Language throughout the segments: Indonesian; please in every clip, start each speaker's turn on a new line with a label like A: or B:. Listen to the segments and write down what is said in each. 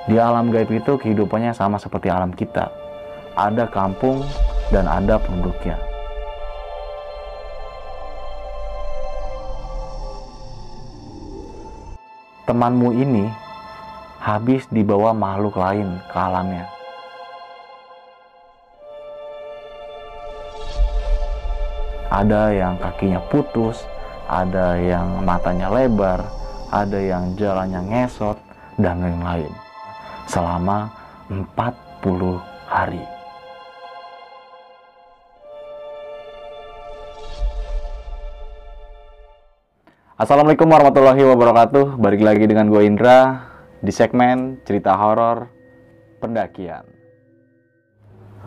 A: Di alam gaib itu kehidupannya sama seperti alam kita. Ada kampung dan ada penduduknya. Temanmu ini habis dibawa makhluk lain ke alamnya. Ada yang kakinya putus, ada yang matanya lebar, ada yang jalannya ngesot, dan lain-lain. Selama 40 hari. Assalamualaikum warahmatullahi wabarakatuh. Balik lagi dengan gue Indra di segmen cerita horor pendakian.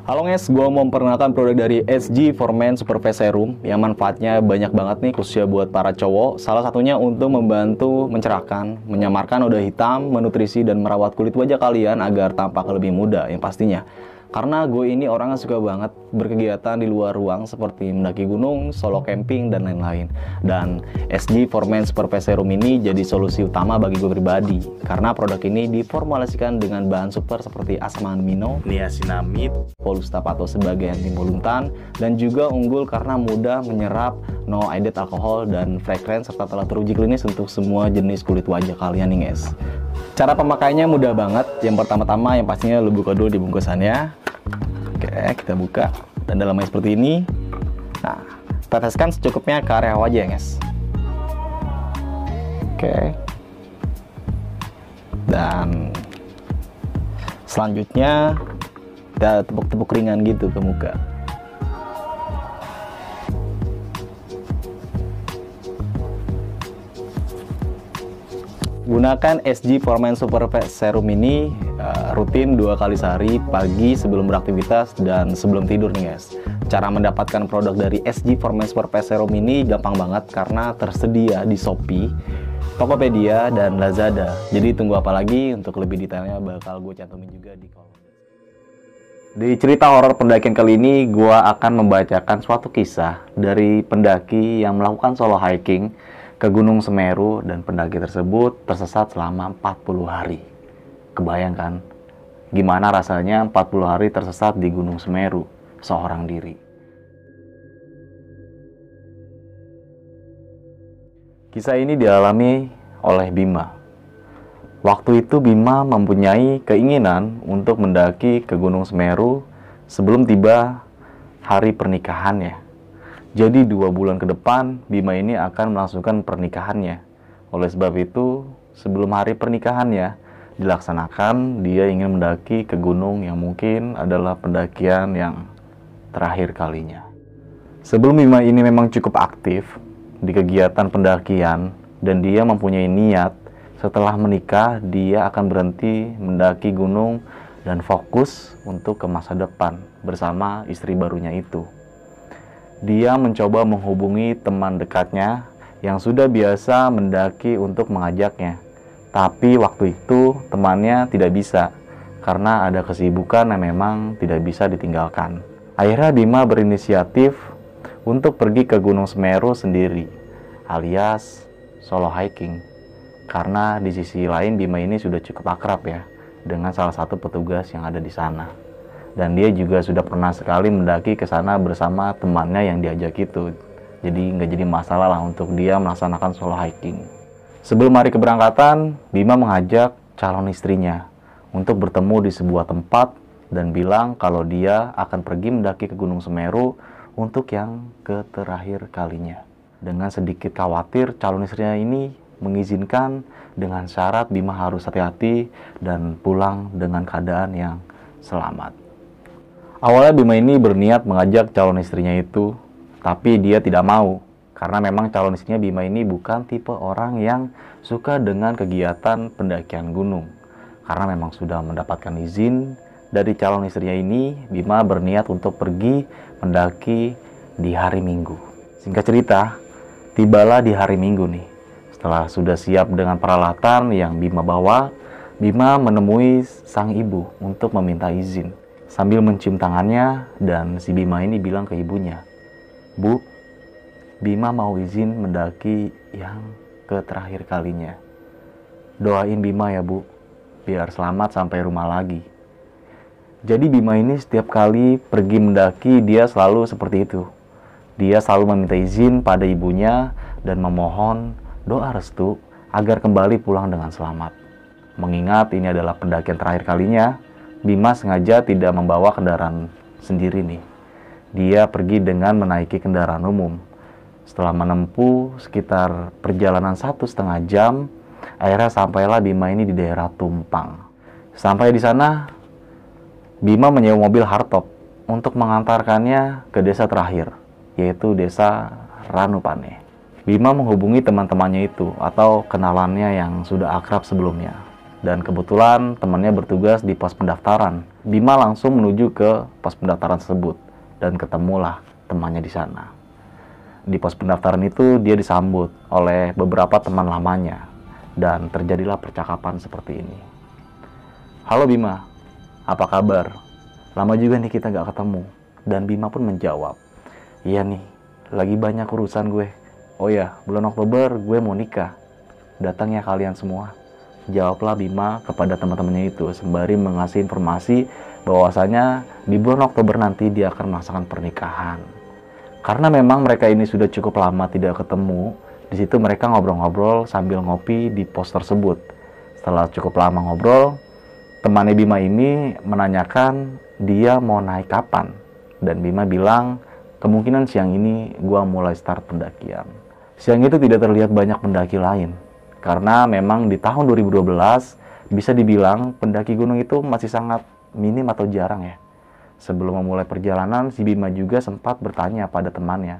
A: Halo guys, gue mau memperkenalkan produk dari SG for Men Super Face Serum yang manfaatnya banyak banget nih, khususnya buat para cowok. Salah satunya untuk membantu mencerahkan, menyamarkan noda hitam, menutrisi dan merawat kulit wajah kalian agar tampak lebih muda yang pastinya. Karena gue ini orang yang suka banget berkegiatan di luar ruang seperti mendaki gunung, solo camping, dan lain-lain. Dan SG for Men Super Face Serum ini jadi solusi utama bagi gue pribadi. Karena produk ini diformulasikan dengan bahan super seperti asam amino, niacinamide, polustapato sebagai anti moluntan, dan juga unggul karena mudah menyerap, no added alkohol, dan fragrance, serta telah teruji klinis untuk semua jenis kulit wajah kalian nih guys. Cara pemakaiannya mudah banget. Yang pertama-tama yang pastinya lu buka dulu di bungkusannya. Oke, kita buka. Dan dalamnya seperti ini. Nah, teteskan secukupnya ke area wajah ya guys. Oke. Dan selanjutnya kita tepuk-tepuk ringan gitu ke muka. Gunakan SG for Men Super Face Serum ini rutin 2 kali sehari, pagi sebelum beraktivitas dan sebelum tidur nih guys. Cara mendapatkan produk dari SG for Men Super Face Serum ini gampang banget karena tersedia di Shopee, Tokopedia, dan Lazada. Jadi tunggu apa lagi? Untuk lebih detailnya bakal gue cantumin juga di kolom. Di cerita horor pendakian kali ini, gue akan membacakan suatu kisah dari pendaki yang melakukan solo hiking ke Gunung Semeru, dan pendaki tersebut tersesat selama 40 hari. Kebayangkan gimana rasanya 40 hari tersesat di Gunung Semeru seorang diri. Kisah ini dialami oleh Bima. Waktu itu Bima mempunyai keinginan untuk mendaki ke Gunung Semeru sebelum tiba hari pernikahannya. Jadi 2 bulan ke depan, Bima ini akan melangsungkan pernikahannya. Oleh sebab itu, sebelum hari pernikahannya dilaksanakan, dia ingin mendaki ke gunung yang mungkin adalah pendakian yang terakhir kalinya. Sebelum Bima ini memang cukup aktif di kegiatan pendakian, dan dia mempunyai niat setelah menikah, dia akan berhenti mendaki gunung dan fokus untuk ke masa depan bersama istri barunya itu. Dia mencoba menghubungi teman dekatnya yang sudah biasa mendaki untuk mengajaknya. Tapi waktu itu temannya tidak bisa karena ada kesibukan yang memang tidak bisa ditinggalkan. Akhirnya Bima berinisiatif untuk pergi ke Gunung Semeru sendiri, alias solo hiking. Karena di sisi lain Bima ini sudah cukup akrab ya dengan salah satu petugas yang ada di sana. Dan dia juga sudah pernah sekali mendaki ke sana bersama temannya yang diajak itu. Jadi nggak jadi masalah lah untuk dia melaksanakan solo hiking. Sebelum hari keberangkatan, Bima mengajak calon istrinya untuk bertemu di sebuah tempat dan bilang kalau dia akan pergi mendaki ke Gunung Semeru untuk yang ke terakhir kalinya. Dengan sedikit khawatir, calon istrinya ini mengizinkan dengan syarat Bima harus hati-hati dan pulang dengan keadaan yang selamat. Awalnya Bima ini berniat mengajak calon istrinya itu, tapi dia tidak mau. Karena memang calon istrinya Bima ini bukan tipe orang yang suka dengan kegiatan pendakian gunung. Karena memang sudah mendapatkan izin dari calon istrinya ini, Bima berniat untuk pergi mendaki di hari Minggu. Singkat cerita, tibalah di hari Minggu nih. Setelah sudah siap dengan peralatan yang Bima bawa, Bima menemui sang ibu untuk meminta izin. Sambil mencium tangannya, dan si Bima ini bilang ke ibunya, "Bu, Bima mau izin mendaki yang ke terakhir kalinya. Doain Bima ya Bu, biar selamat sampai rumah lagi. Jadi Bima ini setiap kali pergi mendaki dia selalu seperti itu. Dia selalu meminta izin pada ibunya dan memohon doa restu agar kembali pulang dengan selamat. Mengingat ini adalah pendakian terakhir kalinya, Bima sengaja tidak membawa kendaraan sendiri nih. Dia pergi dengan menaiki kendaraan umum. Setelah menempuh sekitar perjalanan 1,5 jam, akhirnya sampailah Bima ini di daerah Tumpang. Sampai di sana, Bima menyewa mobil hardtop untuk mengantarkannya ke desa terakhir, yaitu desa Ranupane. Bima menghubungi teman-temannya itu atau kenalannya yang sudah akrab sebelumnya. Dan kebetulan temannya bertugas di pos pendaftaran. Bima langsung menuju ke pos pendaftaran tersebut dan ketemulah temannya di sana. Di pos pendaftaran itu dia disambut oleh beberapa teman lamanya dan terjadilah percakapan seperti ini. "Halo Bima, apa kabar? Lama juga nih kita gak ketemu." Dan Bima pun menjawab, "Iya nih, lagi banyak urusan gue. Oh ya, bulan Oktober gue mau nikah. Datang ya kalian semua." Jawablah Bima kepada teman-temannya itu sembari mengasih informasi bahwasanya di bulan Oktober nanti dia akan melaksanakan pernikahan. Karena memang mereka ini sudah cukup lama tidak ketemu, di situ mereka ngobrol-ngobrol sambil ngopi di pos tersebut. Setelah cukup lama ngobrol, temannya Bima ini menanyakan dia mau naik kapan. Dan Bima bilang, kemungkinan siang ini gua mulai start pendakian. Siang itu tidak terlihat banyak pendaki lain. Karena memang di tahun 2012 bisa dibilang pendaki gunung itu masih sangat minim atau jarang ya. Sebelum memulai perjalanan, si Bima juga sempat bertanya pada temannya,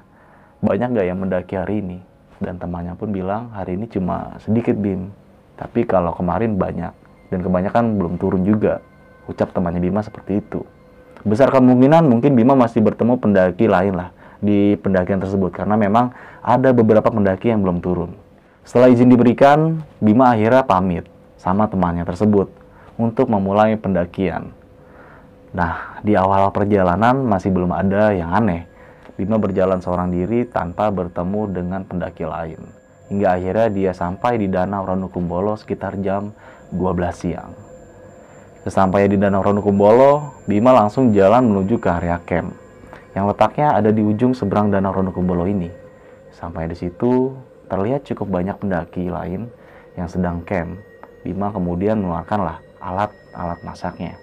A: "Banyak gak yang mendaki hari ini?" Dan temannya pun bilang, "Hari ini cuma sedikit Bim, tapi kalau kemarin banyak, dan kebanyakan belum turun juga." Ucap temannya Bima seperti itu. Besar kemungkinan mungkin Bima masih bertemu pendaki lain lah di pendakian tersebut, karena memang ada beberapa pendaki yang belum turun. Setelah izin diberikan, Bima akhirnya pamit sama temannya tersebut untuk memulai pendakian. Nah, di awal perjalanan masih belum ada yang aneh. Bima berjalan seorang diri tanpa bertemu dengan pendaki lain. Hingga akhirnya dia sampai di Danau Ranukumbolo sekitar jam 12 siang. Sesampainya di Danau Ranukumbolo, Bima langsung jalan menuju ke area camp yang letaknya ada di ujung seberang Danau Ranukumbolo ini. Sampai di situ, terlihat cukup banyak pendaki lain yang sedang camp. Bima kemudian mengeluarkanlah alat-alat masaknya,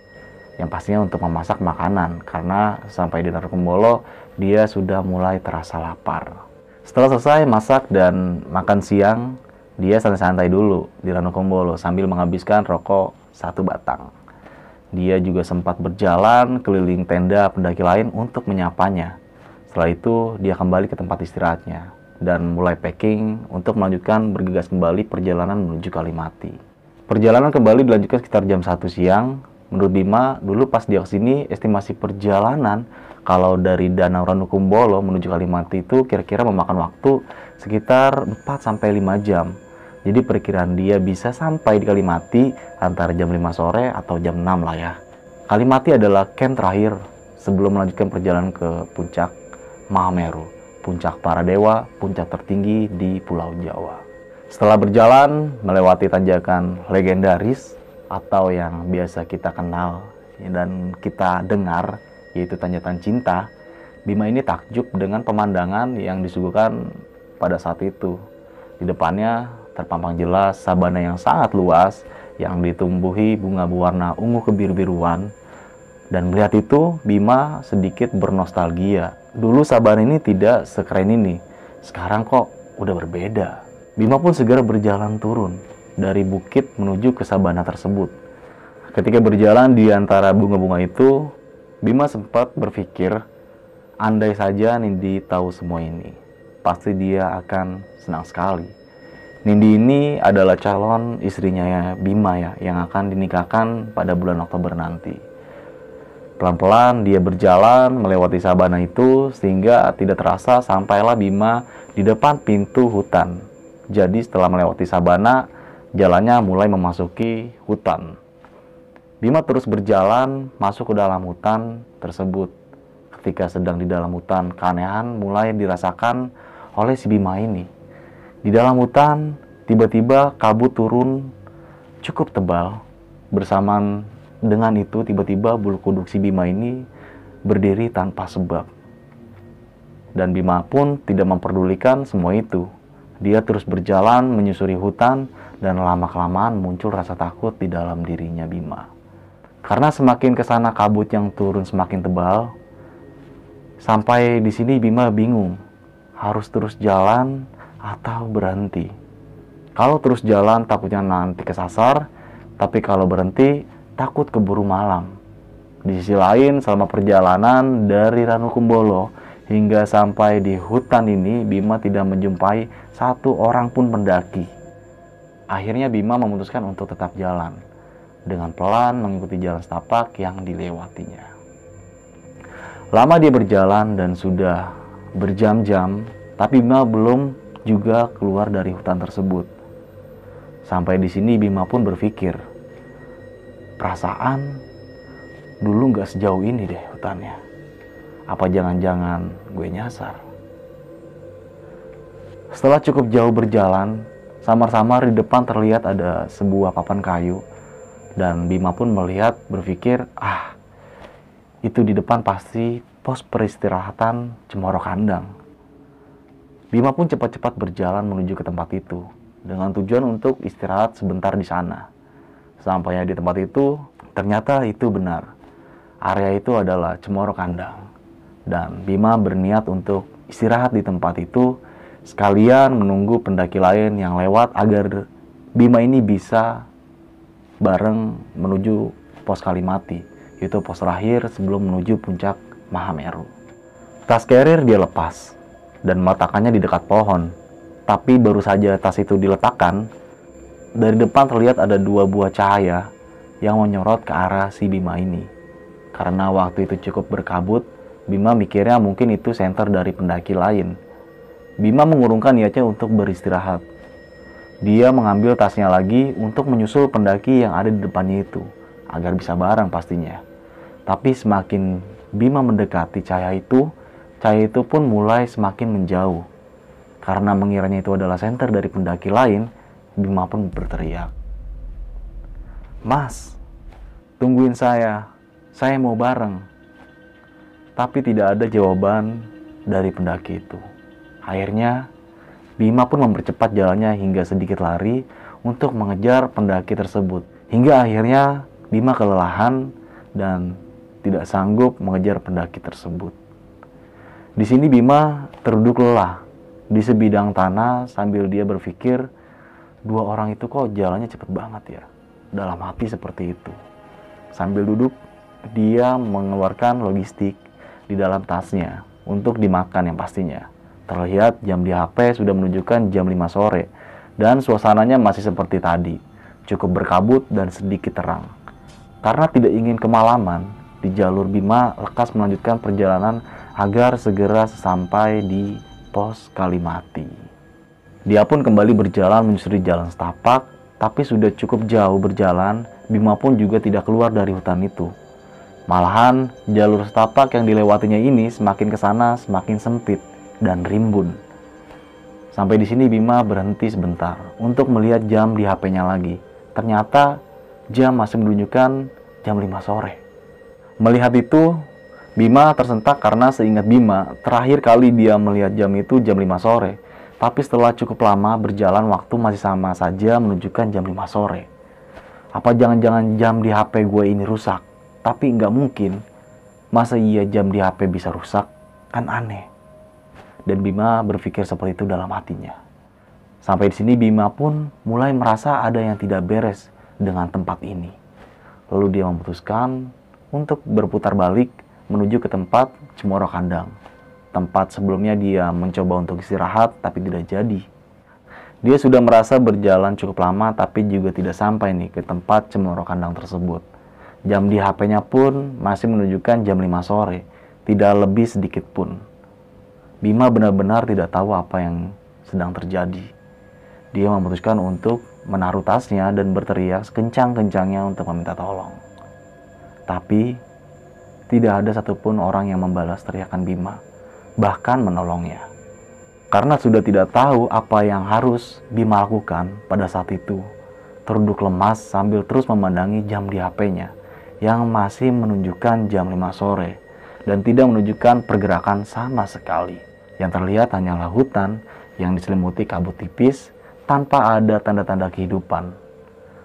A: yang pastinya untuk memasak makanan, karena sampai di Ranukumbolo dia sudah mulai terasa lapar. Setelah selesai masak dan makan siang, dia santai-santai dulu di Ranukumbolo sambil menghabiskan rokok 1 batang. Dia juga sempat berjalan keliling tenda pendaki lain untuk menyapanya. Setelah itu dia kembali ke tempat istirahatnya dan mulai packing untuk melanjutkan bergegas kembali perjalanan menuju Kalimati. Perjalanan kembali dilanjutkan sekitar jam 1 siang. Menurut Bima, dulu pas dia kesini, estimasi perjalanan kalau dari Danau Ranukumbolo menuju Kalimati itu kira-kira memakan waktu sekitar 4-5 jam. Jadi perkiraan dia bisa sampai di Kalimati antara jam 5 sore atau jam 6 lah ya. Kalimati adalah camp terakhir sebelum melanjutkan perjalanan ke puncak Mahameru, puncak para dewa, puncak tertinggi di Pulau Jawa. Setelah berjalan melewati tanjakan legendaris atau yang biasa kita kenal dan kita dengar, yaitu tanjakan cinta, Bima ini takjub dengan pemandangan yang disuguhkan pada saat itu. Di depannya terpampang jelas sabana yang sangat luas yang ditumbuhi bunga berwarna ungu kebiru-biruan. Dan melihat itu, Bima sedikit bernostalgia. Dulu sabana ini tidak sekeren ini, sekarang kok udah berbeda. Bima pun segera berjalan turun dari bukit menuju ke sabana tersebut. Ketika berjalan di antara bunga-bunga itu, Bima sempat berpikir, andai saja Nindi tahu semua ini, pasti dia akan senang sekali. Nindi ini adalah calon istrinya Bima ya, yang akan dinikahkan pada bulan Oktober nanti. Pelan-pelan dia berjalan melewati sabana itu sehingga tidak terasa sampailah Bima di depan pintu hutan. Jadi setelah melewati sabana, jalannya mulai memasuki hutan. Bima terus berjalan masuk ke dalam hutan tersebut. Ketika sedang di dalam hutan, keanehan mulai dirasakan oleh si Bima ini. Di dalam hutan, tiba-tiba kabut turun cukup tebal Bersamaan dengan itu, tiba-tiba bulu kuduk si Bima ini berdiri tanpa sebab. Dan Bima pun tidak memperdulikan semua itu. Dia terus berjalan menyusuri hutan dan lama-kelamaan muncul rasa takut di dalam dirinya Bima. Karena semakin kesana kabut yang turun semakin tebal, sampai di sini Bima bingung harus terus jalan atau berhenti. Kalau terus jalan takutnya nanti kesasar, tapi kalau berhenti takut keburu malam. Di sisi lain, selama perjalanan dari Ranukumbolo hingga sampai di hutan ini, Bima tidak menjumpai satu orang pun pendaki. Akhirnya Bima memutuskan untuk tetap jalan, dengan pelan mengikuti jalan setapak yang dilewatinya. Lama dia berjalan dan sudah berjam-jam, tapi Bima belum juga keluar dari hutan tersebut. Sampai di sini Bima pun berpikir, perasaan dulu nggak sejauh ini deh hutannya. Apa jangan-jangan gue nyasar? Setelah cukup jauh berjalan, samar-samar di depan terlihat ada sebuah papan kayu. Dan Bima pun melihat, berpikir, itu di depan pasti pos peristirahatan Cemoro Kandang. Bima pun cepat-cepat berjalan menuju ke tempat itu, dengan tujuan untuk istirahat sebentar di sana. Sampainya di tempat itu, ternyata itu benar. Area itu adalah Cemoro Kandang. Dan Bima berniat untuk istirahat di tempat itu, sekalian menunggu pendaki lain yang lewat agar Bima ini bisa bareng menuju pos Kalimati, yaitu pos terakhir sebelum menuju puncak Mahameru. Tas carrier dia lepas dan meletakkannya di dekat pohon. Tapi baru saja tas itu diletakkan, dari depan terlihat ada dua buah cahaya yang menyorot ke arah si Bima ini. Karena waktu itu cukup berkabut, Bima mikirnya mungkin itu senter dari pendaki lain. Bima mengurungkan niatnya untuk beristirahat. Dia mengambil tasnya lagi untuk menyusul pendaki yang ada di depannya itu, agar bisa bareng pastinya. Tapi semakin Bima mendekati cahaya itu pun mulai semakin menjauh. Karena mengiranya itu adalah senter dari pendaki lain, Bima pun berteriak, "Mas, tungguin saya mau bareng." Tapi tidak ada jawaban dari pendaki itu. Akhirnya, Bima pun mempercepat jalannya hingga sedikit lari untuk mengejar pendaki tersebut. Hingga akhirnya Bima kelelahan dan tidak sanggup mengejar pendaki tersebut. Di sini Bima terduduk lelah di sebidang tanah sambil dia berpikir, dua orang itu kok jalannya cepet banget ya. Dalam hati seperti itu. Sambil duduk, dia mengeluarkan logistik di dalam tasnya untuk dimakan yang pastinya. Terlihat jam di HP sudah menunjukkan jam 5 sore dan suasananya masih seperti tadi, cukup berkabut dan sedikit terang. Karena tidak ingin kemalaman, di jalur Bima lekas melanjutkan perjalanan agar segera sampai di pos Kalimati. Dia pun kembali berjalan menyusuri jalan setapak, tapi sudah cukup jauh berjalan, Bima pun juga tidak keluar dari hutan itu. Malahan, jalur setapak yang dilewatinya ini semakin ke sana semakin sempit dan rimbun. Sampai di sini Bima berhenti sebentar untuk melihat jam di HP-nya lagi. Ternyata jam masih menunjukkan jam 5 sore. Melihat itu, Bima tersentak karena seingat Bima, terakhir kali dia melihat jam itu jam 5 sore. Tapi setelah cukup lama berjalan, waktu masih sama saja menunjukkan jam 5 sore. Apa jangan-jangan jam di HP gue ini rusak? Tapi nggak mungkin, masa iya jam di HP bisa rusak? Kan aneh. Dan Bima berpikir seperti itu dalam hatinya. Sampai di sini Bima pun mulai merasa ada yang tidak beres dengan tempat ini. Lalu dia memutuskan untuk berputar balik menuju ke tempat Cemoro Kandang. Tempat sebelumnya dia mencoba untuk istirahat tapi tidak jadi. Dia sudah merasa berjalan cukup lama tapi juga tidak sampai nih ke tempat Cemoro Kandang tersebut. Jam di HP-nya pun masih menunjukkan jam 5 sore, tidak lebih sedikit pun. Bima benar-benar tidak tahu apa yang sedang terjadi. Dia memutuskan untuk menaruh tasnya dan berteriak sekencang-kencangnya untuk meminta tolong. Tapi, tidak ada satupun orang yang membalas teriakan Bima, bahkan menolongnya. Karena sudah tidak tahu apa yang harus Bima lakukan pada saat itu. terduduk lemas sambil terus memandangi jam di HP-nya yang masih menunjukkan jam 5 sore dan tidak menunjukkan pergerakan sama sekali. Yang terlihat hanyalah hutan yang diselimuti kabut tipis tanpa ada tanda-tanda kehidupan.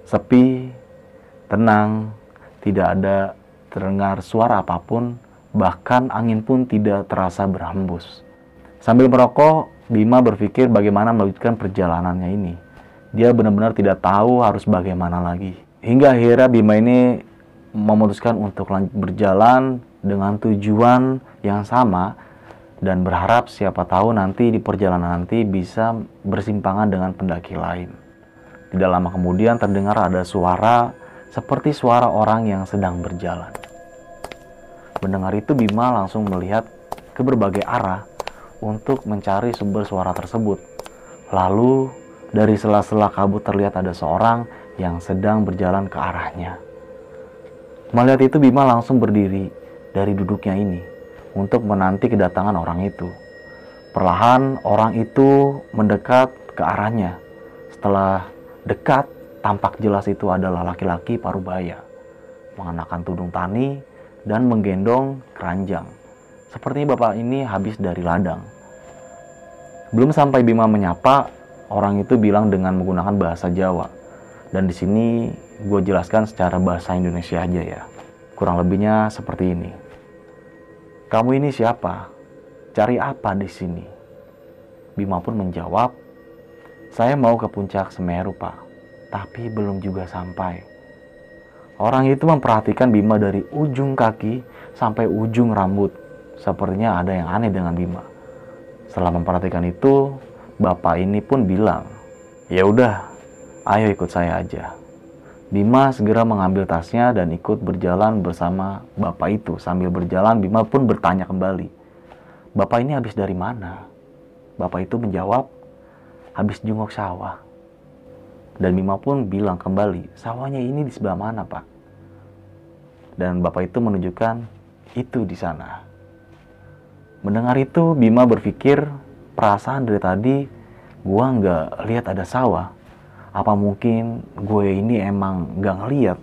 A: Sepi, tenang, tidak ada terdengar suara apapun, bahkan angin pun tidak terasa berhembus. Sambil merokok, Bima berpikir bagaimana melanjutkan perjalanannya ini. Dia benar-benar tidak tahu harus bagaimana lagi. Hingga akhirnya Bima ini memutuskan untuk lanjut berjalan dengan tujuan yang sama dan berharap siapa tahu nanti di perjalanan nanti bisa bersimpangan dengan pendaki lain. Tidak lama kemudian terdengar ada suara seperti suara orang yang sedang berjalan. Mendengar itu Bima langsung melihat ke berbagai arah untuk mencari sumber suara tersebut. Lalu dari sela-sela kabut terlihat ada seorang yang sedang berjalan ke arahnya. Melihat itu Bima langsung berdiri dari duduknya ini untuk menanti kedatangan orang itu. Perlahan orang itu mendekat ke arahnya. Setelah dekat, tampak jelas itu adalah laki-laki parubaya, mengenakan tudung tani dan menggendong keranjang. Sepertinya bapak ini habis dari ladang. Belum sampai Bima menyapa, orang itu bilang dengan menggunakan bahasa Jawa. Dan di sini gue jelaskan secara bahasa Indonesia aja ya. Kurang lebihnya seperti ini. Kamu ini siapa? Cari apa di sini? Bima pun menjawab, saya mau ke puncak Semeru, Pak. Tapi belum juga sampai. Orang itu memperhatikan Bima dari ujung kaki sampai ujung rambut. Sepertinya ada yang aneh dengan Bima. Setelah memperhatikan itu, bapak ini pun bilang, ya udah, ayo ikut saya aja. Bima segera mengambil tasnya dan ikut berjalan bersama bapak itu. Sambil berjalan, Bima pun bertanya kembali, bapak ini habis dari mana? Bapak itu menjawab, habis jungok sawah. Dan Bima pun bilang kembali, sawahnya ini di sebelah mana, Pak? Dan bapak itu menunjukkan, itu di sana. Mendengar itu, Bima berpikir, perasaan dari tadi gua nggak lihat ada sawah. Apa mungkin gue ini emang gak ngeliat?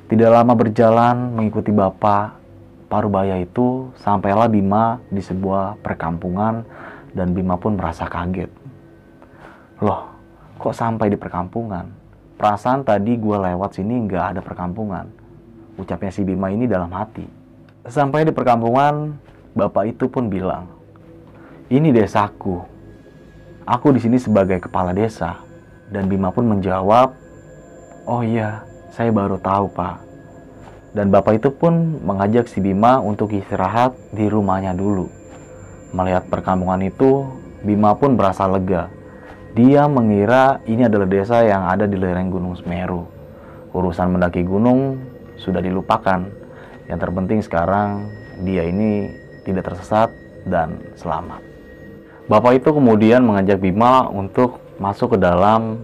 A: Tidak lama berjalan mengikuti bapak parubaya itu, sampailah Bima di sebuah perkampungan dan Bima pun merasa kaget. Loh, kok sampai di perkampungan? Perasaan tadi gue lewat sini gak ada perkampungan, ucapnya si Bima ini dalam hati. Sampai di perkampungan, bapak itu pun bilang, ini desaku. Aku di sini sebagai kepala desa. Dan Bima pun menjawab, oh iya, saya baru tahu, Pak. Dan bapak itu pun mengajak si Bima untuk istirahat di rumahnya dulu. Melihat perkampungan itu, Bima pun berasa lega. Dia mengira ini adalah desa yang ada di lereng Gunung Semeru. Urusan mendaki gunung sudah dilupakan. Yang terpenting sekarang dia ini tidak tersesat dan selamat. Bapak itu kemudian mengajak Bima untuk masuk ke dalam.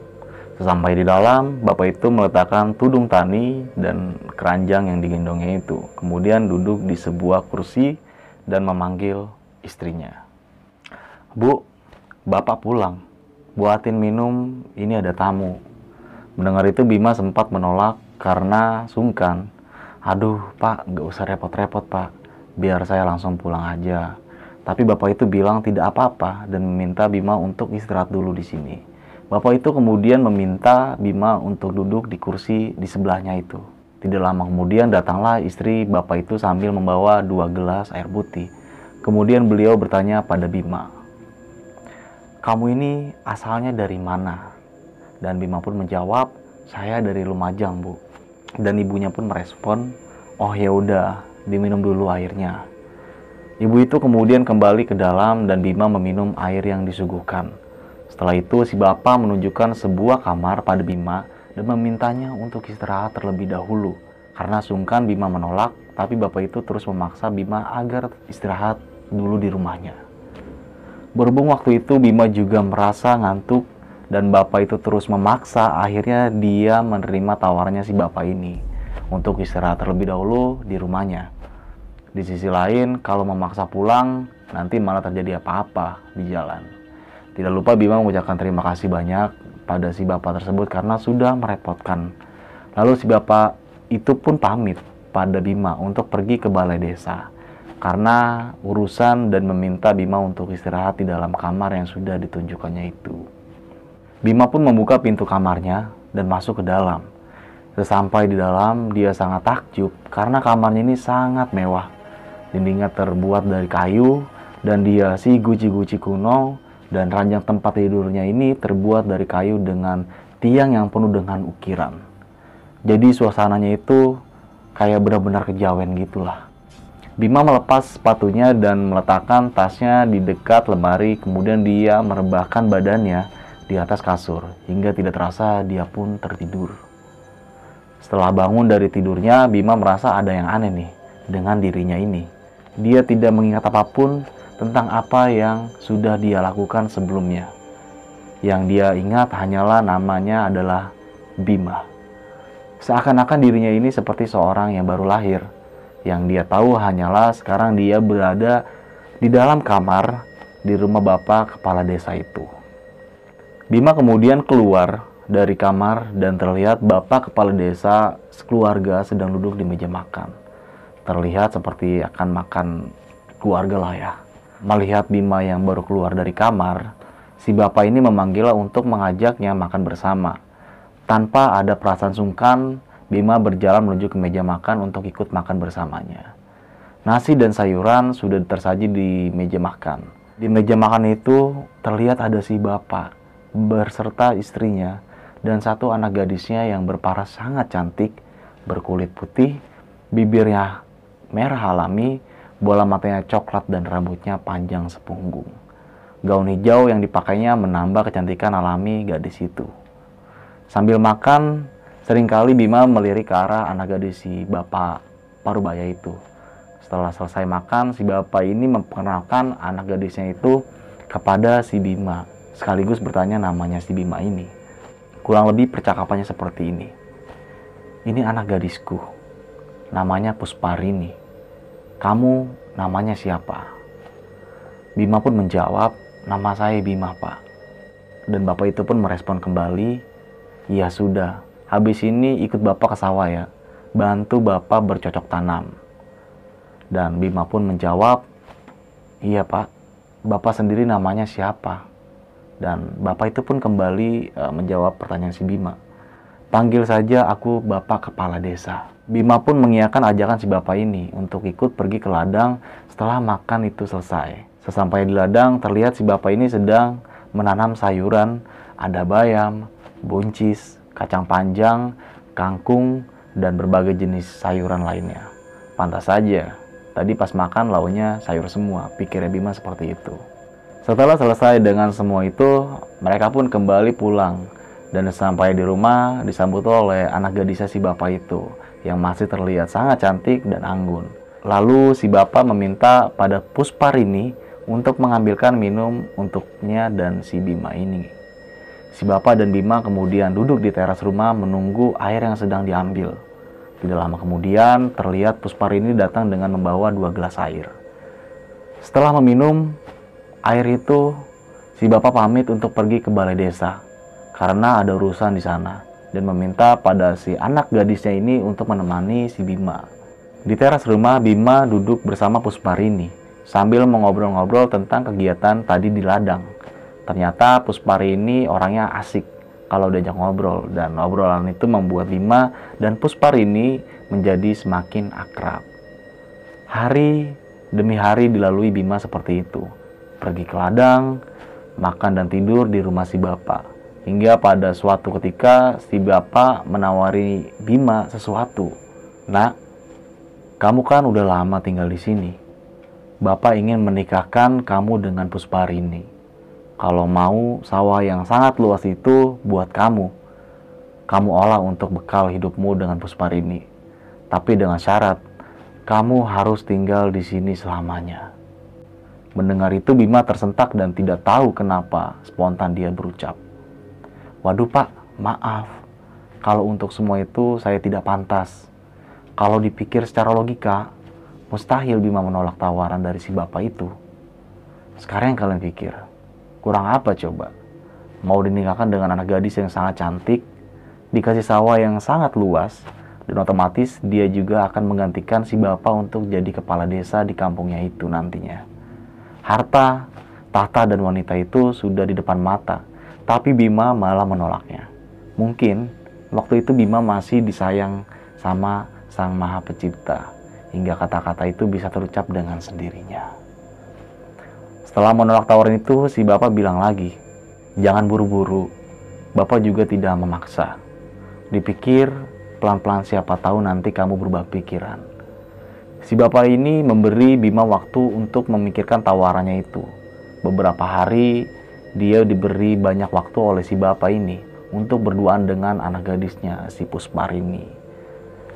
A: Sesampai di dalam, bapak itu meletakkan tudung tani dan keranjang yang digendongnya itu. Kemudian duduk di sebuah kursi dan memanggil istrinya. Bu, bapak pulang. Buatin minum, ini ada tamu. Mendengar itu Bima sempat menolak karena sungkan. Aduh, Pak, gak usah repot-repot, Pak. Biar saya langsung pulang aja. Tapi bapak itu bilang tidak apa-apa dan meminta Bima untuk istirahat dulu di sini. Bapak itu kemudian meminta Bima untuk duduk di kursi di sebelahnya itu. Tidak lama kemudian datanglah istri bapak itu sambil membawa 2 gelas air putih. Kemudian beliau bertanya pada Bima, kamu ini asalnya dari mana? Dan Bima pun menjawab, saya dari Lumajang, Bu. Dan ibunya pun merespon, oh ya udah, diminum dulu airnya. Ibu itu kemudian kembali ke dalam dan Bima meminum air yang disuguhkan. Setelah itu si bapak menunjukkan sebuah kamar pada Bima dan memintanya untuk istirahat terlebih dahulu. Karena sungkan Bima menolak, tapi bapak itu terus memaksa Bima agar istirahat dulu di rumahnya. Berhubung waktu itu Bima juga merasa ngantuk dan bapak itu terus memaksa, akhirnya dia menerima tawarannya si bapak ini untuk istirahat terlebih dahulu di rumahnya. Di sisi lain, kalau memaksa pulang, nanti malah terjadi apa-apa di jalan. Tidak lupa Bima mengucapkan terima kasih banyak pada si bapak tersebut karena sudah merepotkan. Lalu si bapak itu pun pamit pada Bima untuk pergi ke balai desa karena urusan dan meminta Bima untuk istirahat di dalam kamar yang sudah ditunjukkannya itu. Bima pun membuka pintu kamarnya dan masuk ke dalam. Sesampai di dalam, dia sangat takjub karena kamarnya ini sangat mewah. Dindingnya terbuat dari kayu dan dihiasi guci-guci kuno, dan ranjang tempat tidurnya ini terbuat dari kayu dengan tiang yang penuh dengan ukiran. Jadi suasananya itu kayak benar-benar kejawen gitulah. Bima melepas sepatunya dan meletakkan tasnya di dekat lemari, kemudian dia merebahkan badannya di atas kasur hingga tidak terasa dia pun tertidur. Setelah bangun dari tidurnya, Bima merasa ada yang aneh nih dengan dirinya ini. Dia tidak mengingat apapun tentang apa yang sudah dia lakukan sebelumnya. Yang dia ingat hanyalah namanya adalah Bima. Seakan-akan dirinya ini seperti seorang yang baru lahir. Yang dia tahu hanyalah sekarang dia berada di dalam kamar di rumah bapak kepala desa itu. Bima kemudian keluar dari kamar dan terlihat bapak kepala desa sekeluarga sedang duduk di meja makan. Terlihat seperti akan makan keluarga lah ya. Melihat Bima yang baru keluar dari kamar, si bapak ini memanggilnya untuk mengajaknya makan bersama. Tanpa ada perasaan sungkan, Bima berjalan menuju ke meja makan untuk ikut makan bersamanya. Nasi dan sayuran sudah tersaji di meja makan. Di meja makan itu terlihat ada si bapak berserta istrinya dan satu anak gadisnya yang berparas sangat cantik, berkulit putih, bibirnya merah alami, bola matanya coklat dan rambutnya panjang sepunggung. Gaun hijau yang dipakainya menambah kecantikan alami gadis itu. Sambil makan, seringkali Bima melirik ke arah anak gadis si bapak parubaya itu. Setelah selesai makan, si bapak ini memperkenalkan anak gadisnya itu kepada si Bima, sekaligus bertanya namanya si Bima ini. Kurang lebih percakapannya seperti ini. Ini anak gadisku, namanya Pusparini. Kamu namanya siapa? Bima pun menjawab, nama saya Bima, Pak. Dan bapak itu pun merespon kembali, ya sudah, habis ini ikut bapak ke sawah ya, bantu bapak bercocok tanam. Dan Bima pun menjawab, iya Pak, bapak sendiri namanya siapa? Dan bapak itu pun kembali menjawab pertanyaan si Bima. Panggil saja aku bapak kepala desa. Bima pun mengiyakan ajakan si bapak ini untuk ikut pergi ke ladang setelah makan itu selesai. Sesampai di ladang, terlihat si bapak ini sedang menanam sayuran, ada bayam, buncis, kacang panjang, kangkung, dan berbagai jenis sayuran lainnya. Pantas saja, tadi pas makan launya sayur semua, pikirnya Bima seperti itu. Setelah selesai dengan semua itu, mereka pun kembali pulang. Dan sampai di rumah disambut oleh anak gadisnya si bapak itu, yang masih terlihat sangat cantik dan anggun. Lalu si bapak meminta pada Pusparini untuk mengambilkan minum untuknya dan si Bima ini. Si bapak dan Bima kemudian duduk di teras rumah menunggu air yang sedang diambil. Tidak lama kemudian terlihat Pusparini datang dengan membawa 2 gelas air. Setelah meminum air itu, si bapak pamit untuk pergi ke balai desa karena ada urusan di sana dan meminta pada si anak gadisnya ini untuk menemani si Bima. Di teras rumah, Bima duduk bersama Pusparini sambil mengobrol-ngobrol tentang kegiatan tadi di ladang. Ternyata Pusparini orangnya asik kalau diajak ngobrol, dan obrolan itu membuat Bima dan Pusparini menjadi semakin akrab. Hari demi hari dilalui Bima seperti itu. Pergi ke ladang, makan dan tidur di rumah si bapak. Hingga pada suatu ketika si bapak menawari Bima sesuatu. Nak, kamu kan udah lama tinggal di sini. Bapak ingin menikahkan kamu dengan Pusparini. Kalau mau, sawah yang sangat luas itu buat kamu. Kamu olah untuk bekal hidupmu dengan Pusparini. Tapi dengan syarat, kamu harus tinggal di sini selamanya. Mendengar itu Bima tersentak dan tidak tahu kenapa spontan dia berucap, waduh Pak, maaf. Kalau untuk semua itu saya tidak pantas. Kalau dipikir secara logika, mustahil Bima menolak tawaran dari si bapak itu. Sekarang yang kalian pikir, kurang apa coba? mau dinikahkan dengan anak gadis yang sangat cantik, dikasih sawah yang sangat luas, dan otomatis dia juga akan menggantikan si bapak untuk jadi kepala desa di kampungnya itu nantinya. Harta, tahta, dan wanita itu sudah di depan mata, tapi Bima malah menolaknya. Mungkin waktu itu Bima masih disayang sama Sang Maha Pencipta, hingga kata-kata itu bisa terucap dengan sendirinya. Setelah menolak tawaran itu, si bapak bilang lagi, "Jangan buru-buru, bapak juga tidak memaksa. Dipikir pelan-pelan, siapa tahu nanti kamu berubah pikiran." Si bapak ini memberi Bima waktu untuk memikirkan tawarannya itu. Beberapa hari dia diberi banyak waktu oleh si bapak ini untuk berduaan dengan anak gadisnya, si Pusparini,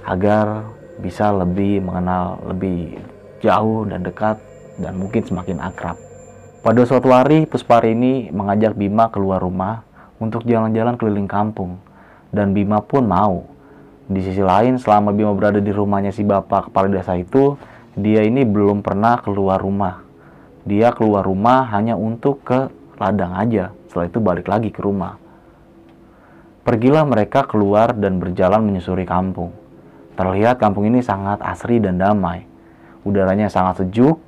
A: agar bisa lebih mengenal lebih jauh dan dekat dan mungkin semakin akrab. Pada suatu hari, Pusparini mengajak Bima keluar rumah untuk jalan-jalan keliling kampung, dan Bima pun mau. Di sisi lain, selama Bima berada di rumahnya si bapak kepala desa itu, dia ini belum pernah keluar rumah. Dia keluar rumah hanya untuk ke ladang aja, setelah itu balik lagi ke rumah. Pergilah mereka keluar dan berjalan menyusuri kampung. Terlihat kampung ini sangat asri dan damai. Udaranya sangat sejuk,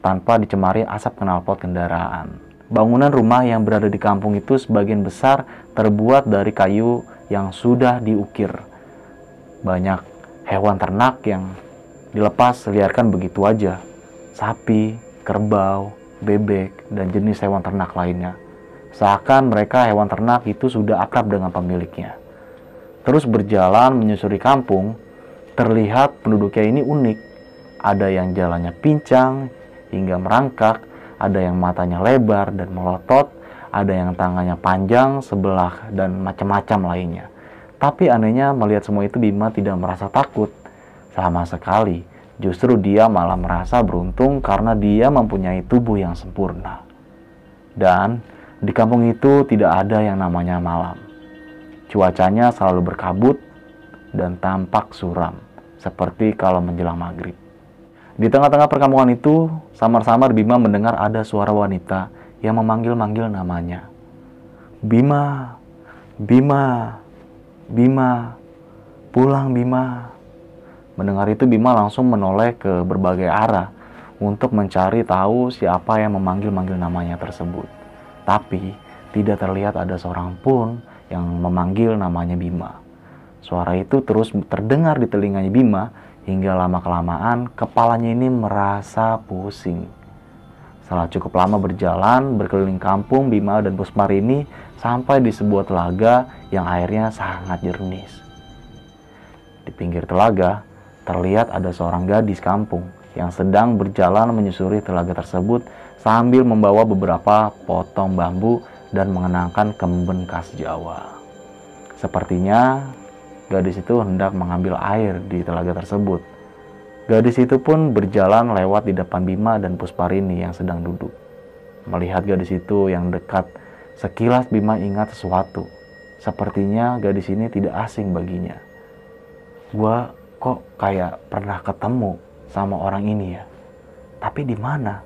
A: tanpa dicemari asap knalpot kendaraan. Bangunan rumah yang berada di kampung itu sebagian besar terbuat dari kayu yang sudah diukir. Banyak hewan ternak yang dilepas liarkan begitu aja. Sapi, kerbau, bebek, dan jenis hewan ternak lainnya. Seakan mereka hewan ternak itu sudah akrab dengan pemiliknya. Terus berjalan menyusuri kampung, terlihat penduduknya ini unik. Ada yang jalannya pincang hingga merangkak, ada yang matanya lebar dan melotot, ada yang tangannya panjang sebelah, dan macam-macam lainnya. Tapi anehnya melihat semua itu Bima tidak merasa takut sama sekali. Justru dia malah merasa beruntung karena dia mempunyai tubuh yang sempurna. Dan di kampung itu tidak ada yang namanya malam. Cuacanya selalu berkabut dan tampak suram, seperti kalau menjelang maghrib. Di tengah-tengah perkampungan itu, samar-samar Bima mendengar ada suara wanita yang memanggil-manggil namanya. "Bima, Bima, Bima, pulang Bima." Mendengar itu Bima langsung menoleh ke berbagai arah untuk mencari tahu siapa yang memanggil-manggil namanya tersebut. Tapi tidak terlihat ada seorang pun yang memanggil namanya Bima. Suara itu terus terdengar di telinganya Bima hingga lama-kelamaan kepalanya ini merasa pusing. Setelah cukup lama berjalan berkeliling kampung, Bima dan Pusparini sampai di sebuah telaga yang airnya sangat jernih. Di pinggir telaga terlihat ada seorang gadis kampung yang sedang berjalan menyusuri telaga tersebut sambil membawa beberapa potong bambu dan mengenakan kemben khas Jawa. Sepertinya gadis itu hendak mengambil air di telaga tersebut. Gadis itu pun berjalan lewat di depan Bima dan Pusparini yang sedang duduk. Melihat gadis itu yang dekat, sekilas Bima ingat sesuatu. Sepertinya gadis ini tidak asing baginya. "Gua kok kayak pernah ketemu sama orang ini ya? Tapi di mana?"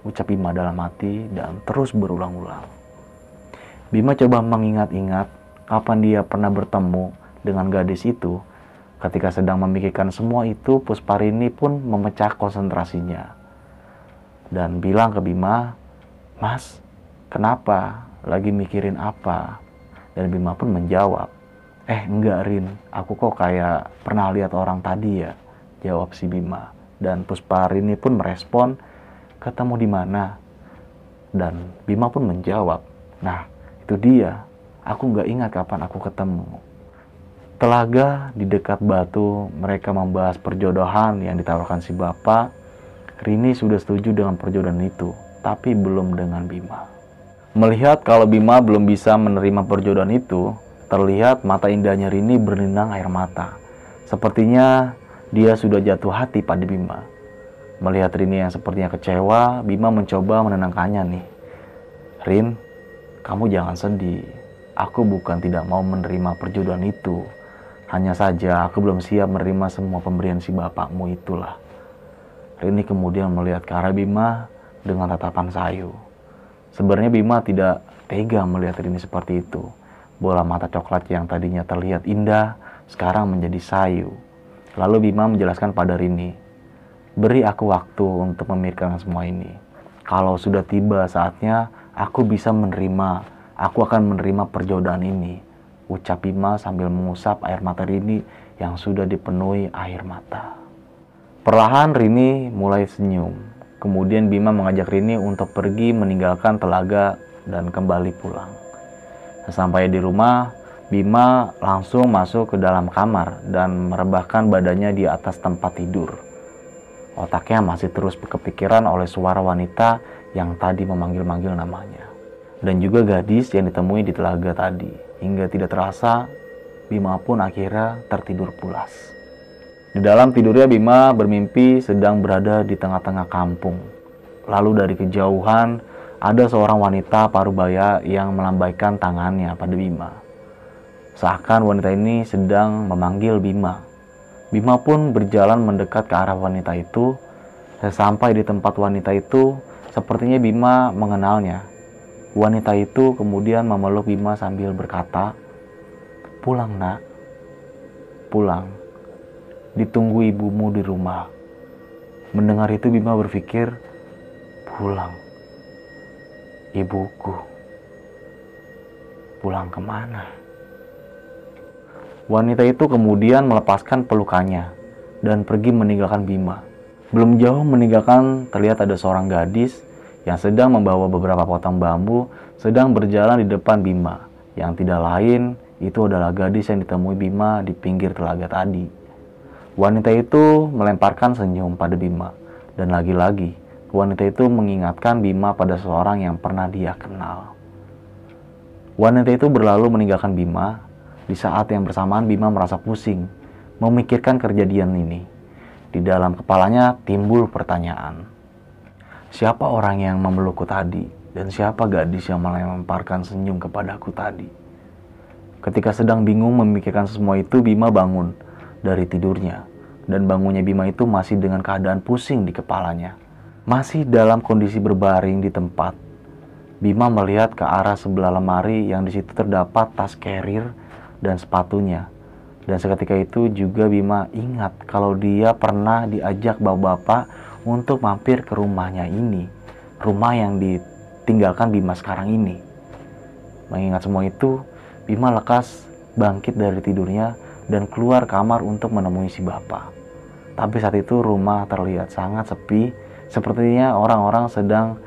A: ucap Bima dalam hati dan terus berulang-ulang. Bima coba mengingat-ingat kapan dia pernah bertemu dengan gadis itu. Ketika sedang memikirkan semua itu, Pusparini pun memecah konsentrasinya dan bilang ke Bima, "Mas, kenapa? Lagi mikirin apa?" Dan Bima pun menjawab, "Enggak Rin, aku kok kayak pernah lihat orang tadi ya," jawab si Bima. Dan Pusparini pun merespon, "Ketemu di mana?" Dan Bima pun menjawab, "Nah, itu dia, aku nggak ingat kapan aku ketemu." Telaga di dekat batu, mereka membahas perjodohan yang ditawarkan si bapak. Rini sudah setuju dengan perjodohan itu, tapi belum dengan Bima. Melihat kalau Bima belum bisa menerima perjodohan itu, terlihat mata indahnya Rini berlinang air mata. Sepertinya dia sudah jatuh hati pada Bima. Melihat Rini yang sepertinya kecewa, Bima mencoba menenangkannya nih. "Rin, kamu jangan sedih. Aku bukan tidak mau menerima perjodohan itu. Hanya saja aku belum siap menerima semua pemberian si bapakmu itulah." Rini kemudian melihat ke arah Bima dengan tatapan sayu. Sebenarnya Bima tidak tega melihat Rini seperti itu. Bola mata coklat yang tadinya terlihat indah, sekarang menjadi sayu. Lalu Bima menjelaskan pada Rini, "Beri aku waktu untuk memikirkan semua ini. Kalau sudah tiba saatnya, aku bisa menerima. Aku akan menerima perjodohan ini," ucap Bima sambil mengusap air mata Rini yang sudah dipenuhi air mata. Perlahan Rini mulai senyum. Kemudian Bima mengajak Rini untuk pergi meninggalkan telaga dan kembali pulang. Sesampai di rumah, Bima langsung masuk ke dalam kamar dan merebahkan badannya di atas tempat tidur. Otaknya masih terus kepikiran oleh suara wanita yang tadi memanggil-manggil namanya. Dan juga gadis yang ditemui di telaga tadi. Hingga tidak terasa, Bima pun akhirnya tertidur pulas. Di dalam tidurnya Bima bermimpi sedang berada di tengah-tengah kampung. Lalu dari kejauhan ada seorang wanita parubaya yang melambaikan tangannya pada Bima. Seakan wanita ini sedang memanggil Bima. Bima pun berjalan mendekat ke arah wanita itu. Sesampai di tempat wanita itu, sepertinya Bima mengenalnya. Wanita itu kemudian memeluk Bima sambil berkata, "Pulang nak, pulang. Ditunggu ibumu di rumah." Mendengar itu Bima berpikir, pulang. Ibuku. Pulang kemana? Wanita itu kemudian melepaskan pelukannya dan pergi meninggalkan Bima. Belum jauh meninggalkan terlihat ada seorang gadis yang sedang membawa beberapa potong bambu sedang berjalan di depan Bima. Yang tidak lain itu adalah gadis yang ditemui Bima di pinggir telaga tadi. Wanita itu melemparkan senyum pada Bima dan lagi-lagi wanita itu mengingatkan Bima pada seorang yang pernah dia kenal. Wanita itu berlalu meninggalkan Bima. Di saat yang bersamaan Bima merasa pusing memikirkan kejadian ini. Di dalam kepalanya timbul pertanyaan. Siapa orang yang memelukku tadi? Dan siapa gadis yang melemparkan senyum kepadaku tadi? Ketika sedang bingung memikirkan semua itu, Bima bangun dari tidurnya. Dan bangunnya Bima itu masih dengan keadaan pusing di kepalanya. Masih dalam kondisi berbaring di tempat, Bima melihat ke arah sebelah lemari yang di situ terdapat tas carrier dan sepatunya. Dan seketika itu juga Bima ingat kalau dia pernah diajak bapak-bapak untuk mampir ke rumahnya ini. Rumah yang ditinggalkan Bima sekarang ini. Mengingat semua itu, Bima lekas bangkit dari tidurnya dan keluar kamar untuk menemui si bapak. Tapi saat itu rumah terlihat sangat sepi. Sepertinya orang-orang sedang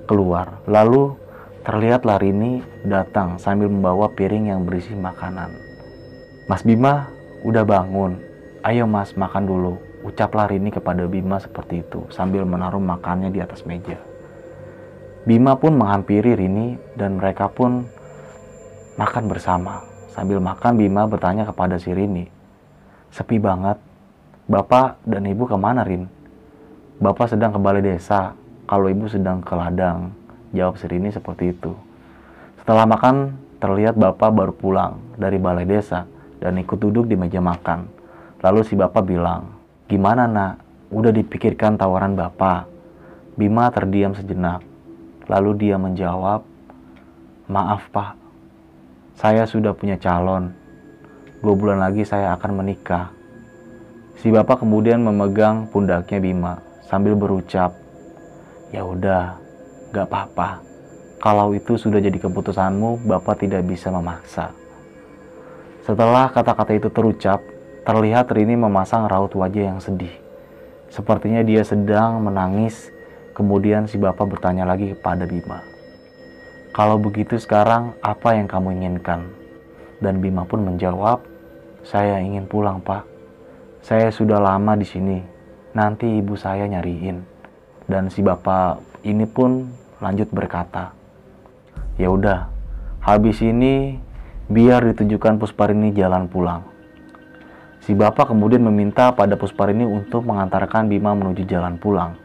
A: keluar. Lalu terlihatlah Rini datang sambil membawa piring yang berisi makanan. "Mas Bima, udah bangun. Ayo mas, makan dulu," ucaplah Rini kepada Bima seperti itu sambil menaruh makannya di atas meja. Bima pun menghampiri Rini dan mereka pun makan bersama. Sambil makan Bima bertanya kepada si Rini, "Sepi banget. Bapak dan ibu kemana, Rin?" "Bapak sedang ke balai desa, kalau ibu sedang ke ladang," jawab si Rini seperti itu. Setelah makan, terlihat bapak baru pulang dari balai desa dan ikut duduk di meja makan. Lalu si bapak bilang, "Gimana nak, udah dipikirkan tawaran bapak?" Bima terdiam sejenak. Lalu dia menjawab, "Maaf pak, saya sudah punya calon. 2 bulan lagi saya akan menikah." Si bapak kemudian memegang pundaknya Bima sambil berucap, "Ya udah, gak apa-apa. Kalau itu sudah jadi keputusanmu, bapak tidak bisa memaksa." Setelah kata-kata itu terucap, terlihat Rini memasang raut wajah yang sedih. Sepertinya dia sedang menangis. Kemudian si bapak bertanya lagi kepada Bima, "Kalau begitu sekarang apa yang kamu inginkan?" Dan Bima pun menjawab, "Saya ingin pulang pak. Saya sudah lama di sini. Nanti ibu saya nyariin." Dan si bapak ini pun lanjut berkata, "Ya udah, habis ini biar ditujukan Pusparini jalan pulang." Si bapak kemudian meminta pada Pusparini untuk mengantarkan Bima menuju jalan pulang.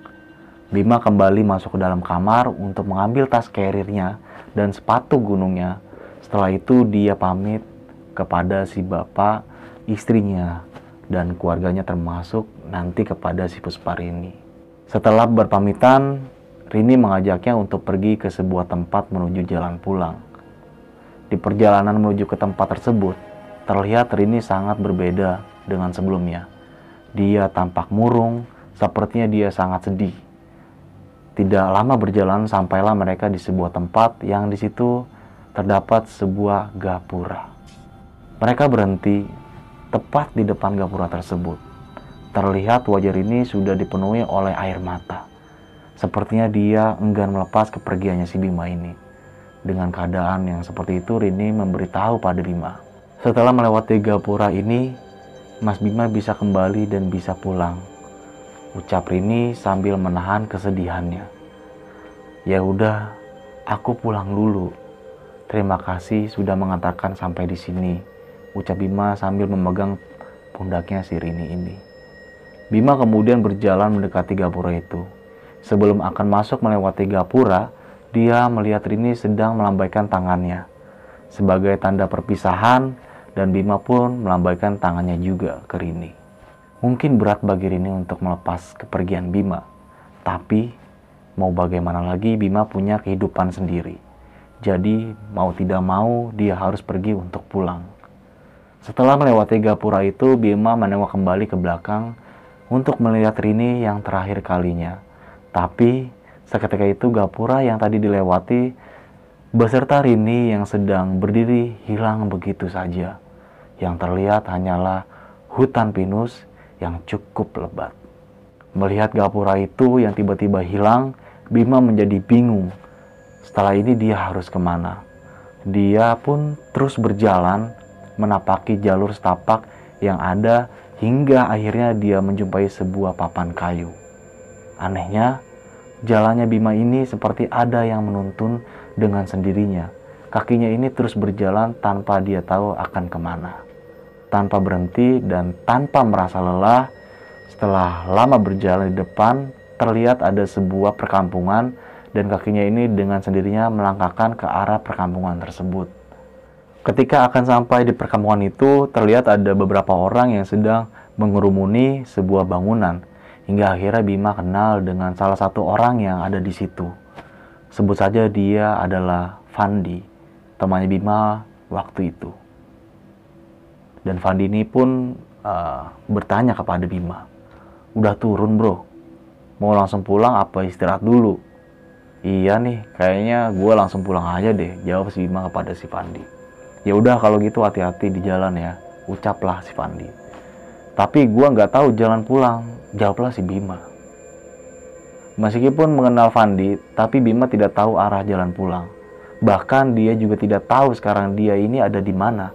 A: Bima kembali masuk ke dalam kamar untuk mengambil tas carrier-nya dan sepatu gunungnya. Setelah itu dia pamit kepada si bapak, istrinya, dan keluarganya termasuk nanti kepada si Pusparini. Setelah berpamitan, Rini mengajaknya untuk pergi ke sebuah tempat menuju jalan pulang. Di perjalanan menuju ke tempat tersebut, terlihat Rini sangat berbeda dengan sebelumnya. Dia tampak murung, sepertinya dia sangat sedih. Tidak lama berjalan sampailah mereka di sebuah tempat yang di situ terdapat sebuah gapura. Mereka berhenti tepat di depan gapura tersebut. Terlihat wajah Rini sudah dipenuhi oleh air mata. Sepertinya dia enggan melepas kepergiannya si Bima ini. Dengan keadaan yang seperti itu, Rini memberitahu pada Bima. Setelah melewati gapura ini, Mas Bima bisa kembali dan bisa pulang. Ucap Rini sambil menahan kesedihannya. Ya udah, aku pulang dulu. Terima kasih sudah mengantarkan sampai di sini. Ucap Bima sambil memegang pundaknya si Rini ini. Bima kemudian berjalan mendekati gapura itu. Sebelum akan masuk melewati gapura, dia melihat Rini sedang melambaikan tangannya sebagai tanda perpisahan, dan Bima pun melambaikan tangannya juga ke Rini. Mungkin berat bagi Rini untuk melepas kepergian Bima, tapi mau bagaimana lagi, Bima punya kehidupan sendiri. Jadi mau tidak mau dia harus pergi untuk pulang. Setelah melewati gapura itu, Bima menengok kembali ke belakang untuk melihat Rini yang terakhir kalinya. Tapi seketika itu gapura yang tadi dilewati beserta Rini yang sedang berdiri hilang begitu saja. Yang terlihat hanyalah hutan pinus yang cukup lebat. Melihat gapura itu yang tiba-tiba hilang, Bima menjadi bingung. Setelah ini dia harus kemana? Dia pun terus berjalan menapaki jalur setapak yang ada hingga akhirnya dia menjumpai sebuah papan kayu. Anehnya, jalannya Bima ini seperti ada yang menuntun dengan sendirinya. Kakinya ini terus berjalan tanpa dia tahu akan kemana. Tanpa berhenti dan tanpa merasa lelah, setelah lama berjalan di depan, terlihat ada sebuah perkampungan dan kakinya ini dengan sendirinya melangkahkan ke arah perkampungan tersebut. Ketika akan sampai di perkampungan itu, terlihat ada beberapa orang yang sedang mengerumuni sebuah bangunan. Hingga akhirnya Bima kenal dengan salah satu orang yang ada di situ. Sebut saja dia adalah Fandi, temannya Bima waktu itu. Dan Fandi ini pun bertanya kepada Bima, udah turun bro? Mau langsung pulang apa istirahat dulu? Iya nih, kayaknya gue langsung pulang aja deh, jawab si Bima kepada si Fandi. Ya udah kalau gitu hati-hati di jalan ya, ucaplah si Fandi. Tapi gue nggak tahu jalan pulang, jawablah si Bima. Meskipun mengenal Fandi, tapi Bima tidak tahu arah jalan pulang. Bahkan dia juga tidak tahu sekarang dia ini ada di mana.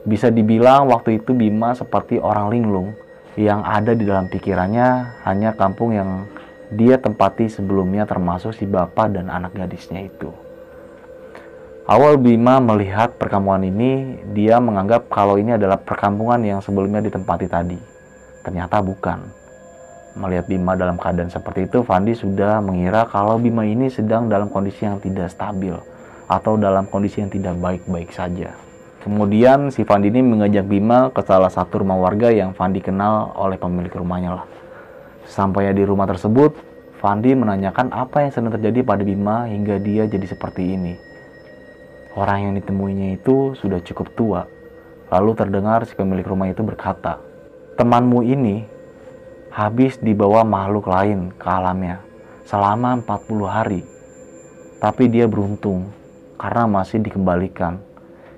A: Bisa dibilang waktu itu Bima seperti orang linglung yang ada di dalam pikirannya hanya kampung yang dia tempati sebelumnya, termasuk si bapak dan anak gadisnya itu. Awal Bima melihat perkampungan ini, dia menganggap kalau ini adalah perkampungan yang sebelumnya ditempati tadi. Ternyata bukan. Melihat Bima dalam keadaan seperti itu, Fandi sudah mengira kalau Bima ini sedang dalam kondisi yang tidak stabil atau dalam kondisi yang tidak baik-baik saja. Kemudian si Fandi ini mengajak Bima ke salah satu rumah warga yang Fandi kenal oleh pemilik rumahnya lah. Sampainya di rumah tersebut, Fandi menanyakan apa yang sedang terjadi pada Bima hingga dia jadi seperti ini. Orang yang ditemuinya itu sudah cukup tua. Lalu terdengar si pemilik rumah itu berkata, temanmu ini habis dibawa makhluk lain ke alamnya selama 40 hari. Tapi dia beruntung karena masih dikembalikan.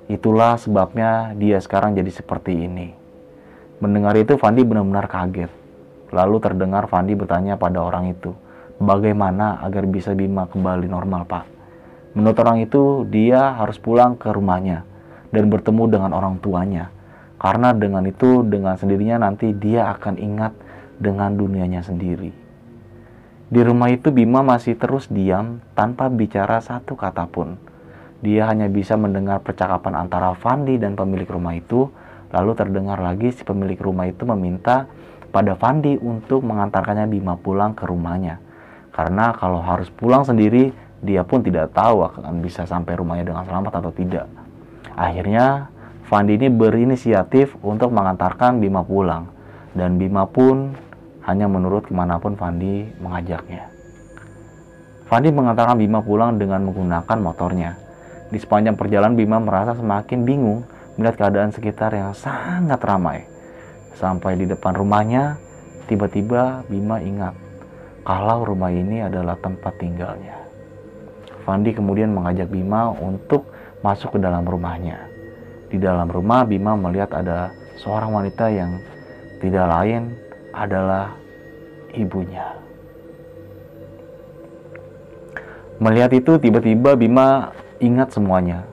A: Itulah sebabnya dia sekarang jadi seperti ini. Mendengar itu Fandi benar-benar kaget. Lalu terdengar Fandi bertanya pada orang itu, bagaimana agar bisa Bima kembali normal pak? Menurut orang itu, dia harus pulang ke rumahnya dan bertemu dengan orang tuanya. Karena dengan itu, dengan sendirinya nanti dia akan ingat dengan dunianya sendiri. Di rumah itu Bima masih terus diam tanpa bicara satu kata pun. Dia hanya bisa mendengar percakapan antara Fandi dan pemilik rumah itu. Lalu terdengar lagi si pemilik rumah itu meminta pada Fandi untuk mengantarkannya Bima pulang ke rumahnya. Karena kalau harus pulang sendiri, dia pun tidak tahu akan bisa sampai rumahnya dengan selamat atau tidak. Akhirnya Fandi ini berinisiatif untuk mengantarkan Bima pulang. Dan Bima pun hanya menurut kemanapun Fandi mengajaknya. Fandi mengantarkan Bima pulang dengan menggunakan motornya. Di sepanjang perjalanan Bima merasa semakin bingung melihat keadaan sekitar yang sangat ramai. Sampai di depan rumahnya, tiba-tiba Bima ingat kalau rumah ini adalah tempat tinggalnya. Fandi kemudian mengajak Bima untuk masuk ke dalam rumahnya. Di dalam rumah Bima melihat ada seorang wanita yang tidak lain adalah ibunya. Melihat itu tiba-tiba Bima ingat semuanya.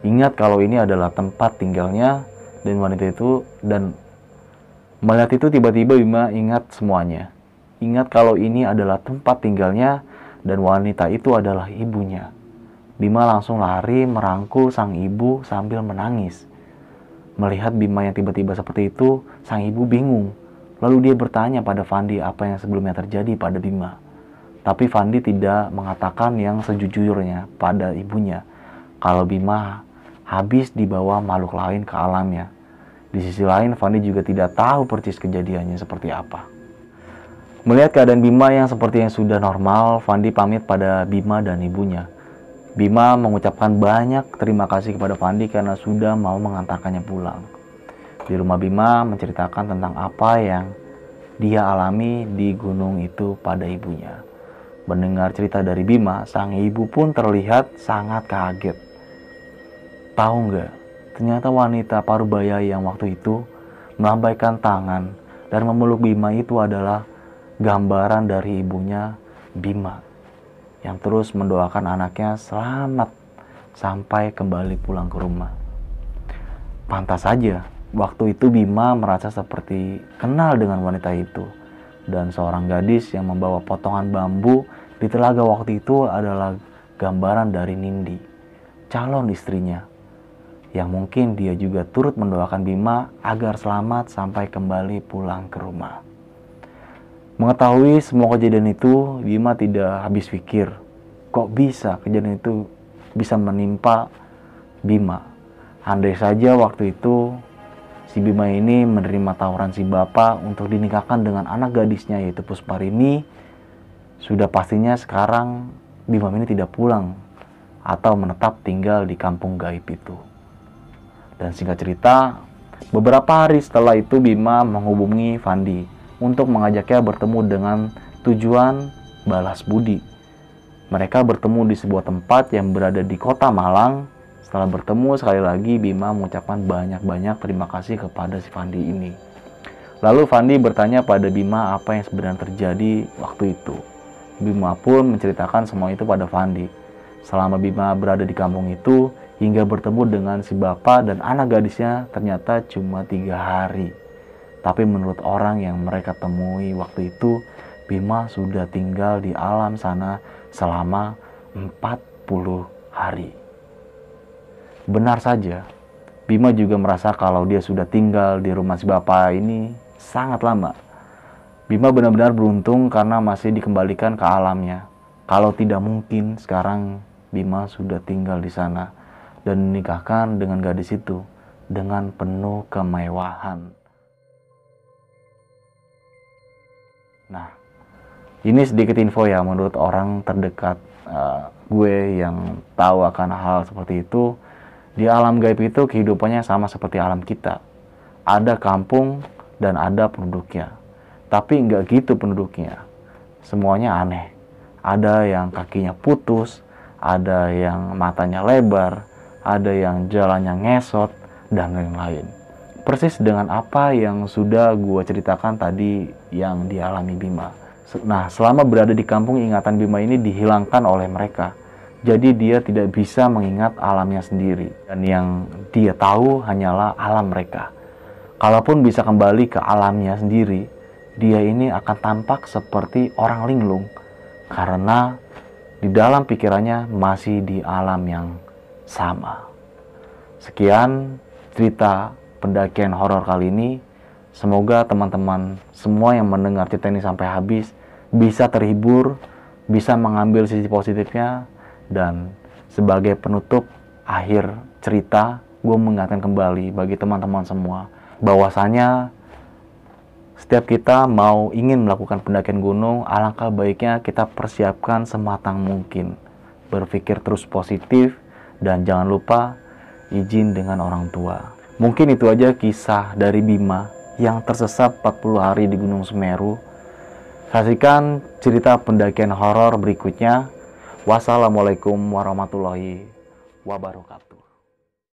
A: Ingat kalau ini adalah tempat tinggalnya dan wanita itu, dan melihat itu tiba-tiba Bima ingat semuanya. Ingat kalau ini adalah tempat tinggalnya dan wanita itu adalah ibunya. Bima langsung lari merangkul sang ibu sambil menangis. Melihat Bima yang tiba-tiba seperti itu, sang ibu bingung. Lalu dia bertanya pada Fandi apa yang sebelumnya terjadi pada Bima. Tapi Fandi tidak mengatakan yang sejujurnya pada ibunya, kalau Bima habis dibawa makhluk lain ke alamnya. Di sisi lain, Fandi juga tidak tahu persis kejadiannya seperti apa. Melihat keadaan Bima yang sepertinya sudah normal, Fandi pamit pada Bima dan ibunya. Bima mengucapkan banyak terima kasih kepada Fandi karena sudah mau mengantarkannya pulang. Di rumah Bima menceritakan tentang apa yang dia alami di gunung itu pada ibunya. Mendengar cerita dari Bima, sang ibu pun terlihat sangat kaget. Tahu nggak, ternyata wanita Parubaya yang waktu itu melambaikan tangan dan memeluk Bima itu adalah gambaran dari ibunya Bima yang terus mendoakan anaknya selamat sampai kembali pulang ke rumah. Pantas saja waktu itu Bima merasa seperti kenal dengan wanita itu, dan seorang gadis yang membawa potongan bambu di telaga waktu itu adalah gambaran dari Nindi, calon istrinya, yang mungkin dia juga turut mendoakan Bima agar selamat sampai kembali pulang ke rumah. Mengetahui semua kejadian itu, Bima tidak habis pikir, kok bisa kejadian itu bisa menimpa Bima. Andai saja waktu itu si Bima ini menerima tawaran si bapak untuk dinikahkan dengan anak gadisnya yaitu Pusparini, sudah pastinya sekarang Bima ini tidak pulang atau menetap tinggal di kampung gaib itu. Dan singkat cerita, beberapa hari setelah itu Bima menghubungi Fandi untuk mengajaknya bertemu dengan tujuan balas budi. Mereka bertemu di sebuah tempat yang berada di kota Malang. Setelah bertemu sekali lagi, Bima mengucapkan banyak-banyak terima kasih kepada si Fandi ini. Lalu Fandi bertanya pada Bima apa yang sebenarnya terjadi waktu itu. Bima pun menceritakan semua itu pada Fandi. Selama Bima berada di kampung itu, hingga bertemu dengan si bapak dan anak gadisnya ternyata cuma 3 hari. Tapi menurut orang yang mereka temui waktu itu, Bima sudah tinggal di alam sana selama 40 hari. Benar saja, Bima juga merasa kalau dia sudah tinggal di rumah si bapak ini sangat lama. Bima benar-benar beruntung karena masih dikembalikan ke alamnya. Kalau tidak mungkin sekarang Bima sudah tinggal di sana dan menikahkan dengan gadis itu dengan penuh kemewahan. Nah, ini sedikit info ya menurut orang terdekat gue yang tahu akan hal seperti itu. Di alam gaib itu kehidupannya sama seperti alam kita. Ada kampung dan ada penduduknya. Tapi nggak gitu penduduknya. Semuanya aneh. Ada yang kakinya putus, ada yang matanya lebar, ada yang jalannya ngesot, dan lain-lain. Persis dengan apa yang sudah gue ceritakan tadi yang dialami Bima. Nah, selama berada di kampung, ingatan Bima ini dihilangkan oleh mereka. Jadi dia tidak bisa mengingat alamnya sendiri. Dan yang dia tahu hanyalah alam mereka. Kalaupun bisa kembali ke alamnya sendiri, dia ini akan tampak seperti orang linglung. Karena di dalam pikirannya masih di alam yang sama. Sekian cerita pendakian horor kali ini. Semoga teman-teman semua yang mendengar cerita ini sampai habis bisa terhibur, bisa mengambil sisi positifnya. Dan sebagai penutup akhir cerita, gue mengingatkan kembali bagi teman-teman semua bahwasanya setiap kita mau ingin melakukan pendakian gunung, alangkah baiknya kita persiapkan sematang mungkin. Berpikir terus positif dan jangan lupa izin dengan orang tua. Mungkin itu aja kisah dari Bima yang tersesat 40 hari di Gunung Semeru. Saksikan cerita pendakian horor berikutnya. Wassalamualaikum warahmatullahi wabarakatuh.